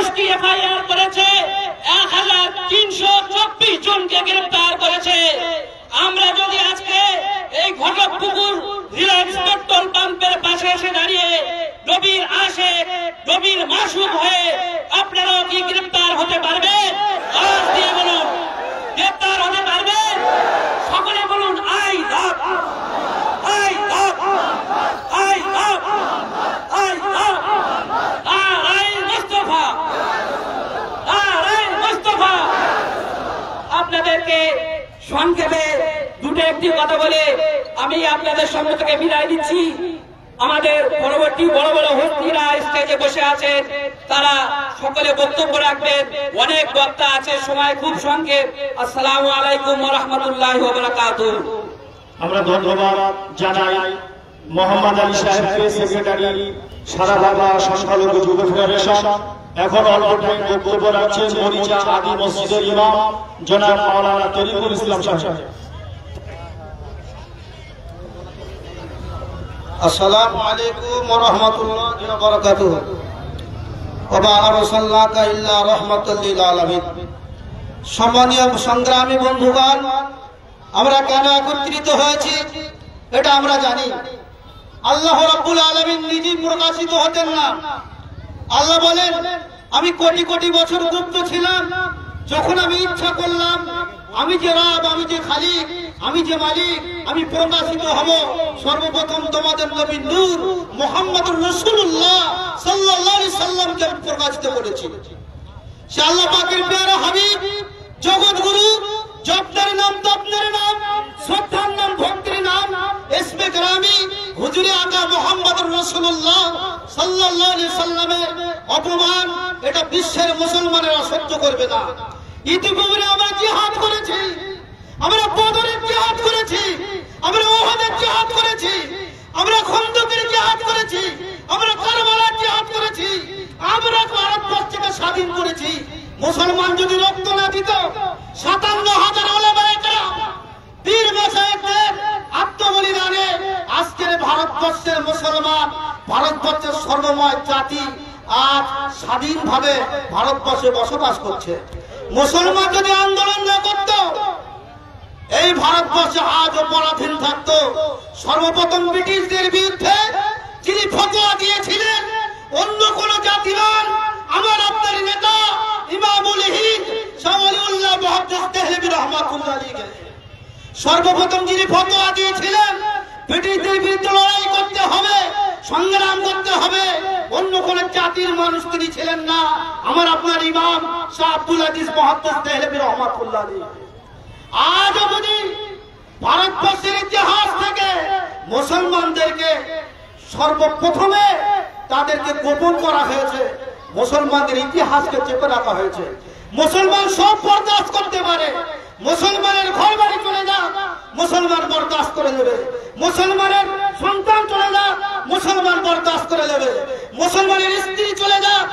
25টি FIR করেছে, 1324 জনকে গ্রেফতার করেছে। আমরা যদি আজকে এই ঘটকপুকুর রিলায়েন্স পেট্রোল পাম্পের পাশে এসে দাঁড়িয়ে নবীর আশিক, নবীর মাসুক হয়ে আপনারাও কি গ্রেফতার হতে পারবেন? আওয়াজ দিয়ে বলুন, গ্রেফতার হতে পারবেন? সকলে বলুন I love, I love, I love, I love, I Mustafa, I Mustafa. আপনাদেরকে সংক্ষেপে দুটো একটি কথা বলে আমি আপনাদের সামনে থেকে বিদায় দিচ্ছি। আমাদের পরবর্তী বড় বড় হস্তিরা স্টেজে বসে আছেন, তারা সকলে বক্তব্য রাখবেন। অনেক বক্তা আছে, সময় খুব সংক্ষেপ। আসসালামু আলাইকুম ওয়া রাহমাতুল্লাহি ওয়া বারাকাতুহু। আমরা ধন্যবাদ জানাই মোহাম্মদ আলী সাহেবকে, সেক্রেটারি সারা বাংলা সংখ্যালঘু যুব ফেডারেশন। এখন অল্প টাইম বক্তব্য রাখছেন মরিচা আদি মসজিদের ইমাম জনাব মাওলানা তরিকুল ইসলাম সাহেব। আসসালামু আলাইকুম ওয়া রাহমাতুল্লাহি ওয়া বারাকাতুহু। ওয়া মা আরসালনাকা ইল্লা রাহমাতাল লিল আলামিন। সম্মানীয় সংগ্রামী বন্ধুগণ, আমরা কেন একত্রিত হয়েছি এটা আমরা জানি। আল্লাহ রাব্বুল আলামিন নিজেই প্রকাশিত হতেন না। আল্লাহ বলেন, আমি কোটি কোটি বছর গুপ্ত ছিলাম, যখন আমি ইচ্ছা করলাম, আমি যে রব, আমি যে খালিক, আমি যে মালিক, আমি প্রকাশিত হব। সর্বপ্রথম তোমাদের নবী নূর মুহাম্মদুর রাসূলুল্লাহ সাল্লাল্লাহু আলাইহি সাল্লামকে প্রকাশিত করেছি। সে আল্লাহ পাকের প্যারা হাবিব, জগৎগুরু, জপনার নাম তপনার নাম, শ্রদ্ধার নাম ভক্তির নাম, ইসমে কেরামি হুজুরে আকা মুহাম্মদুর রাসূলুল্লাহ সাল্লাল্লাহু আলাইহি সাল্লামের অপমান এটা বিশ্বের মুসলমানেরা সহ্য করবে না। ইতিপূর্বে আমরা জিহাদ করেছি, আমরা বদরের জিহাদ করেছি, আমরা উহুদের জিহাদ করেছি, আমরা খন্দকের জিহাদ করেছি, আমরা কারবালার জিহাদ করেছি, আমরা ভারতবর্ষকে স্বাধীন করেছি। মুসলমান যদি রক্ত না দিত, ৫৭,০০০ ওলামায়ে কেরাম বীর মাশায়েখদের আত্মবলিদানে আজকের ভারতবর্ষের মুসলমান, ভারতবর্ষের সর্বময় জাতি আজ স্বাধীনভাবে ভারতবর্ষে বসবাস করছে। মুসলমান যদি আন্দোলন না করত, এই ভারতবর্ষে আজও পরাধীন থাকত। সর্বপ্রথম ব্রিটিশদের বিরুদ্ধে যিনি ফতোয়া দিয়েছিলেন, অন্য কোন জাতি নন, আমার আপনার নেতা ইমামুল হিন্দ শাহ ওলিউল্লাহ মুহাদ্দিস দেহলভী রাহমাতুল্লাহ আলাইহি সর্বপ্রথম যিনি ফতোয়া দিয়েছিলেন, ব্রিটিশদের বিরুদ্ধে লড়াই করতে হবে, সংগ্রাম করতে হবে, অন্য কোন জাতির মানুষ তিনি ছিলেন না, আমার আপনার ইমাম শাহ আব্দুল আজিজ মুহাদ্দিস দেহলভী রাহমাতুল্লাহ আলাইহি। আজ যদি ভারতবর্ষের ইতিহাস থেকে মুসলমানদেরকে সর্বপ্রথমে তাদেরকে গোপন করা হয়েছে, মুসলমানদের ইতিহাসকে চেপে রাখা হয়েছে। মুসলমান সব বরদাস্ত করতে পারে, মুসলমানের ঘর বাড়ি চলে যাক মুসলমান বরদাস্ত করে নেবে, মুসলমানের সন্তান চলে যাক মুসলমান বরদাস্ত করে নেবে, মুসলমানের স্ত্রী চলে যাক